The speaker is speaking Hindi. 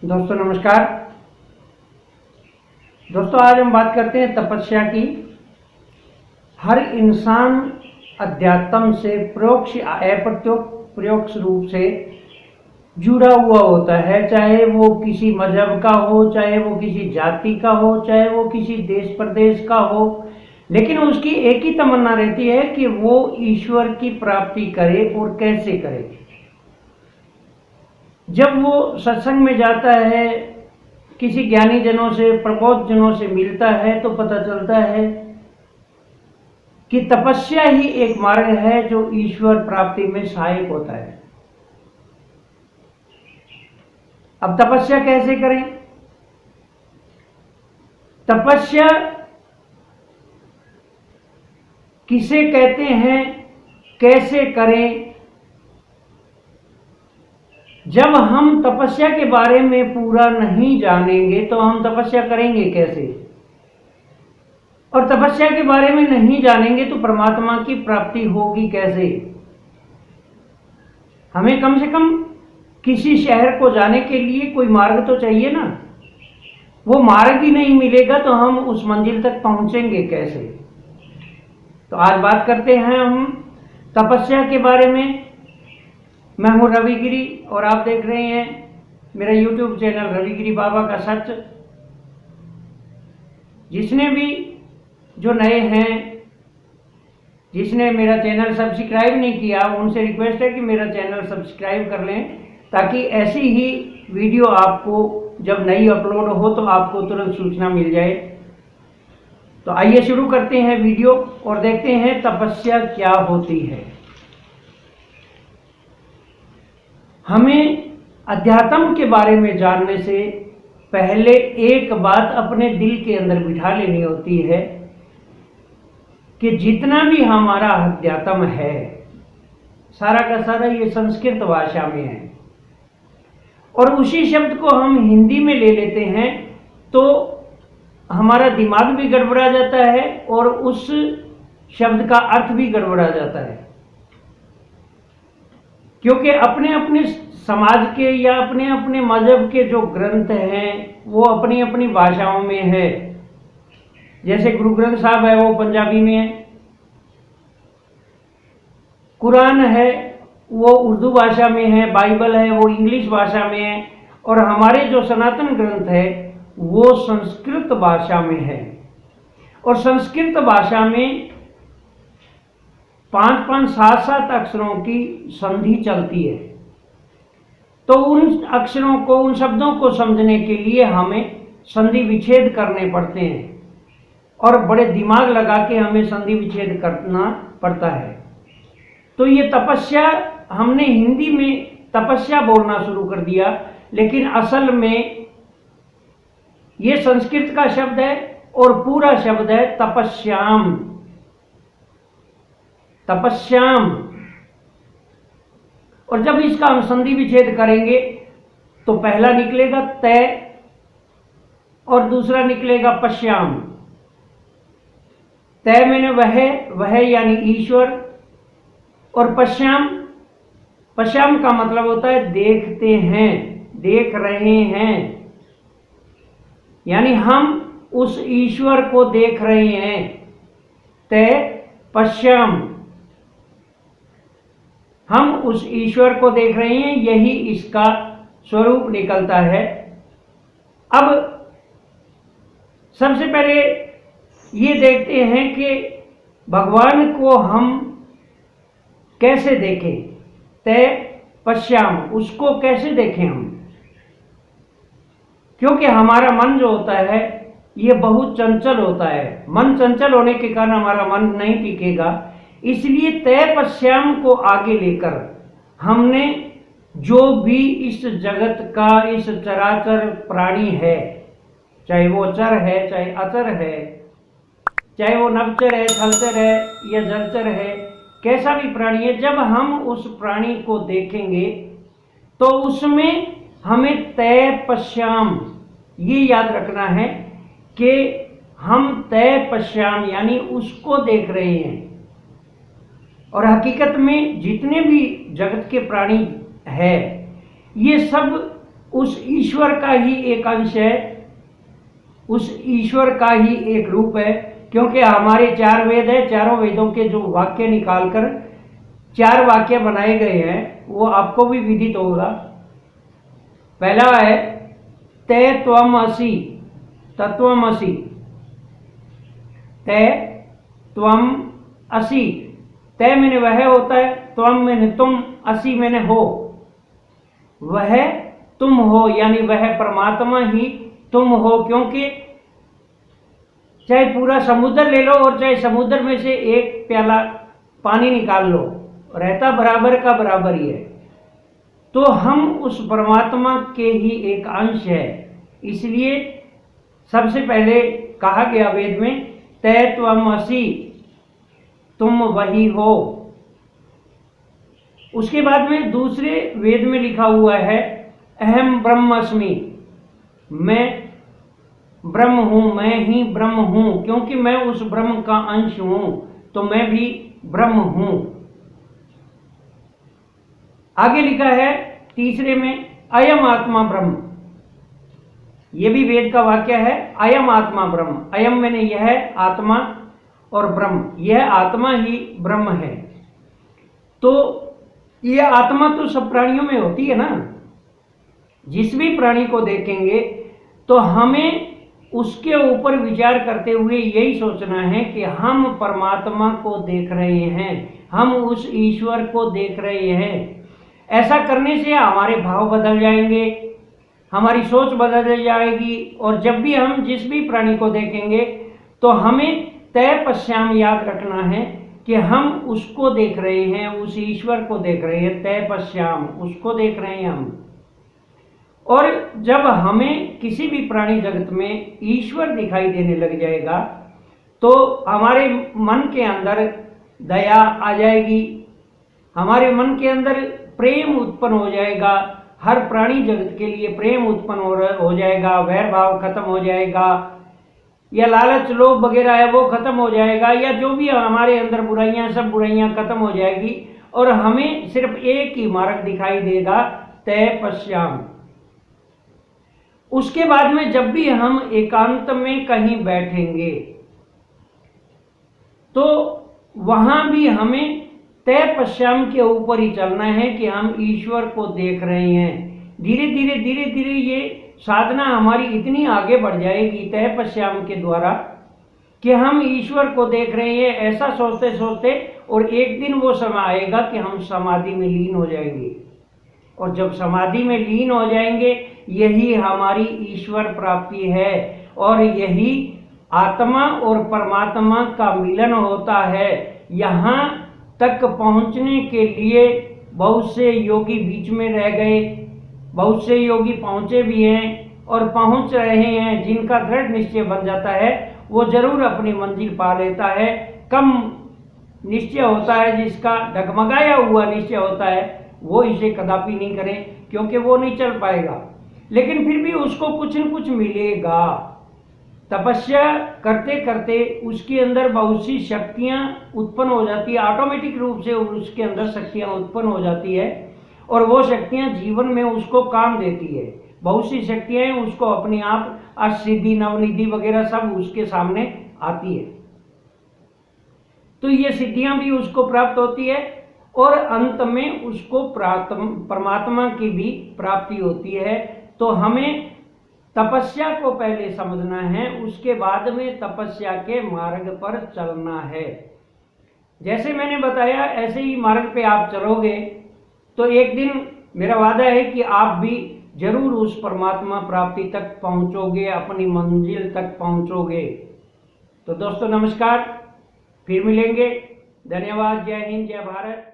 दोस्तों नमस्कार। दोस्तों आज हम बात करते हैं तपस्या की। हर इंसान अध्यात्म से परोक्ष या अप्रत्यक्ष रूप से जुड़ा हुआ होता है, चाहे वो किसी मजहब का हो, चाहे वो किसी जाति का हो, चाहे वो किसी देश प्रदेश का हो, लेकिन उसकी एक ही तमन्ना रहती है कि वो ईश्वर की प्राप्ति करे और कैसे करे। जब वो सत्संग में जाता है, किसी ज्ञानी जनों से, प्रबोध जनों से मिलता है, तो पता चलता है कि तपस्या ही एक मार्ग है जो ईश्वर प्राप्ति में सहायक होता है। अब तपस्या कैसे करें? तपस्या किसे कहते हैं, कैसे करें? जब हम तपस्या के बारे में पूरा नहीं जानेंगे तो हम तपस्या करेंगे कैसे? और तपस्या के बारे में नहीं जानेंगे तो परमात्मा की प्राप्ति होगी कैसे? हमें कम से कम किसी शहर को जाने के लिए कोई मार्ग तो चाहिए ना। वो मार्ग ही नहीं मिलेगा तो हम उस मंजिल तक पहुंचेंगे कैसे? तो आज बात करते हैं हम तपस्या के बारे में। मैं हूं रविगिरी और आप देख रहे हैं मेरा YouTube चैनल रविगिरी बाबा का सच। जिसने भी जो नए हैं, जिसने मेरा चैनल सब्सक्राइब नहीं किया, उनसे रिक्वेस्ट है कि मेरा चैनल सब्सक्राइब कर लें, ताकि ऐसी ही वीडियो आपको जब नई अपलोड हो तो आपको तुरंत सूचना मिल जाए। तो आइए शुरू करते हैं वीडियो और देखते हैं तपस्या क्या होती है। हमें अध्यात्म के बारे में जानने से पहले एक बात अपने दिल के अंदर बिठा लेनी होती है कि जितना भी हमारा अध्यात्म है, सारा का सारा ये संस्कृत भाषा में है, और उसी शब्द को हम हिंदी में ले लेते हैं तो हमारा दिमाग भी गड़बड़ा जाता है और उस शब्द का अर्थ भी गड़बड़ा जाता है। क्योंकि अपने अपने समाज के या अपने अपने मजहब के जो ग्रंथ हैं वो अपनी अपनी भाषाओं में है। जैसे गुरु ग्रंथ साहब है वो पंजाबी में है, कुरान है वो उर्दू भाषा में है, बाइबल है वो इंग्लिश भाषा में है, और हमारे जो सनातन ग्रंथ है वो संस्कृत भाषा में है। और संस्कृत भाषा में 5-5, 7-7 अक्षरों की संधि चलती है। तो उन अक्षरों को, उन शब्दों को समझने के लिए हमें संधि विच्छेद करने पड़ते हैं और बड़े दिमाग लगा के हमें संधि विच्छेद करना पड़ता है। तो ये तपस्या, हमने हिंदी में तपस्या बोलना शुरू कर दिया, लेकिन असल में ये संस्कृत का शब्द है और पूरा शब्द है तपस्याम। तपस्याम। और जब इसका हम संधि विच्छेद करेंगे तो पहला निकलेगा तय और दूसरा निकलेगा पश्याम। तय मैंने वह यानी ईश्वर, और पश्याम, पश्याम का मतलब होता है देखते हैं, देख रहे हैं, यानी हम उस ईश्वर को देख रहे हैं। तय पश्याम, हम उस ईश्वर को देख रहे हैं, यही इसका स्वरूप निकलता है। अब सबसे पहले ये देखते हैं कि भगवान को हम कैसे देखें। तय पश्याम, उसको कैसे देखें हम? क्योंकि हमारा मन जो होता है ये बहुत चंचल होता है। मन चंचल होने के कारण हमारा मन नहीं टिकेगा। इसलिए तय पश्याम को आगे लेकर हमने जो भी इस जगत का, इस चराचर प्राणी है, चाहे वो चर है, चाहे अचर है, चाहे वो नवचर है, थलचर है या जलचर है, कैसा भी प्राणी है, जब हम उस प्राणी को देखेंगे तो उसमें हमें तय पश्याम ये याद रखना है कि हम तय पश्याम यानी उसको देख रहे हैं। और हकीकत में जितने भी जगत के प्राणी है ये सब उस ईश्वर का ही एक अंश है, उस ईश्वर का ही एक रूप है। क्योंकि हमारे 4 वेद है, चारों वेदों के जो वाक्य निकालकर 4 वाक्य बनाए गए हैं वो आपको भी विदित होगा। पहला है ते त्वमसि, तत्वमसि, ते त्वम असि। ते मैंने वह होता है, त्वम मैंने तुम, असि मैंने हो, वह तुम हो, यानी वह परमात्मा ही तुम हो। क्योंकि चाहे पूरा समुद्र ले लो और चाहे समुद्र में से एक प्याला पानी निकाल लो, रहता बराबर का बराबर ही है। तो हम उस परमात्मा के ही एक अंश है। इसलिए सबसे पहले कहा गया वेद में ते त्वमसि, तुम वही हो। उसके बाद में दूसरे वेद में लिखा हुआ है अहम ब्रह्मस्मि, मैं ब्रह्म हूं, मैं ही ब्रह्म हूं। क्योंकि मैं उस ब्रह्म का अंश हूं तो मैं भी ब्रह्म हूं। आगे लिखा है तीसरे में अयम आत्मा ब्रह्म, यह भी वेद का वाक्य है, अयम आत्मा ब्रह्म। अयम मैंने यह आत्मा और ब्रह्म, यह आत्मा ही ब्रह्म है। तो यह आत्मा तो सब प्राणियों में होती है ना। जिस भी प्राणी को देखेंगे तो हमें उसके ऊपर विचार करते हुए यही सोचना है कि हम परमात्मा को देख रहे हैं, हम उस ईश्वर को देख रहे हैं। ऐसा करने से हमारे भाव बदल जाएंगे, हमारी सोच बदल जाएगी। और जब भी हम जिस भी प्राणी को देखेंगे तो हमें तय पश्याम याद रखना है कि हम उसको देख रहे हैं, उस ईश्वर को देख रहे हैं। तय पश्याम, उसको देख रहे हैं हम। और जब हमें किसी भी प्राणी जगत में ईश्वर दिखाई देने लग जाएगा तो हमारे मन के अंदर दया आ जाएगी, हमारे मन के अंदर प्रेम उत्पन्न हो जाएगा। हर प्राणी जगत के लिए प्रेम उत्पन्न हो जाएगा, वैर भाव खत्म हो जाएगा, या लालच लोभ वगैरह है वो खत्म हो जाएगा, या जो भी हमारे अंदर बुराइयां, सब बुराइयां खत्म हो जाएगी। और हमें सिर्फ एक ही मार्ग दिखाई देगा, तय पश्याम। उसके बाद में जब भी हम एकांत में कहीं बैठेंगे तो वहां भी हमें तय पश्याम के ऊपर ही चलना है कि हम ईश्वर को देख रहे हैं। धीरे धीरे धीरे धीरे ये साधना हमारी इतनी आगे बढ़ जाएगी तय पश्याम के द्वारा कि हम ईश्वर को देख रहे हैं ऐसा सोचते सोचते, और एक दिन वो समय आएगा कि हम समाधि में लीन हो जाएंगे। और जब समाधि में लीन हो जाएंगे यही हमारी ईश्वर प्राप्ति है। और यही आत्मा और परमात्मा का मिलन होता है। यहाँ तक पहुँचने के लिए बहुत से योगी बीच में रह गए, बहुत से योगी पहुँचे भी हैं और पहुँच रहे हैं। जिनका दृढ़ निश्चय बन जाता है वो जरूर अपनी मंजिल पा लेता है। कम निश्चय होता है, जिसका डगमगाया हुआ निश्चय होता है वो इसे कदापि नहीं करे, क्योंकि वो नहीं चल पाएगा। लेकिन फिर भी उसको कुछ न कुछ मिलेगा। तपस्या करते करते उसके अंदर बहुत सी शक्तियां उत्पन्न हो जाती है, ऑटोमेटिक रूप से उसके अंदर शक्तियां उत्पन्न हो जाती है और वो शक्तियां जीवन में उसको काम देती है। बहुत सी शक्तियां उसको अपने आप अष्टसिद्धि, नवनिधि वगैरह सब उसके सामने आती है। तो ये सिद्धियां भी उसको प्राप्त होती है और अंत में उसको परमात्मा की भी प्राप्ति होती है। तो हमें तपस्या को पहले समझना है, उसके बाद में तपस्या के मार्ग पर चलना है। जैसे मैंने बताया ऐसे ही मार्ग पे आप चलोगे तो एक दिन मेरा वादा है कि आप भी जरूर उस परमात्मा प्राप्ति तक पहुंचोगे, अपनी मंजिल तक पहुंचोगे। तो दोस्तों नमस्कार, फिर मिलेंगे। धन्यवाद। जय हिंद, जय भारत।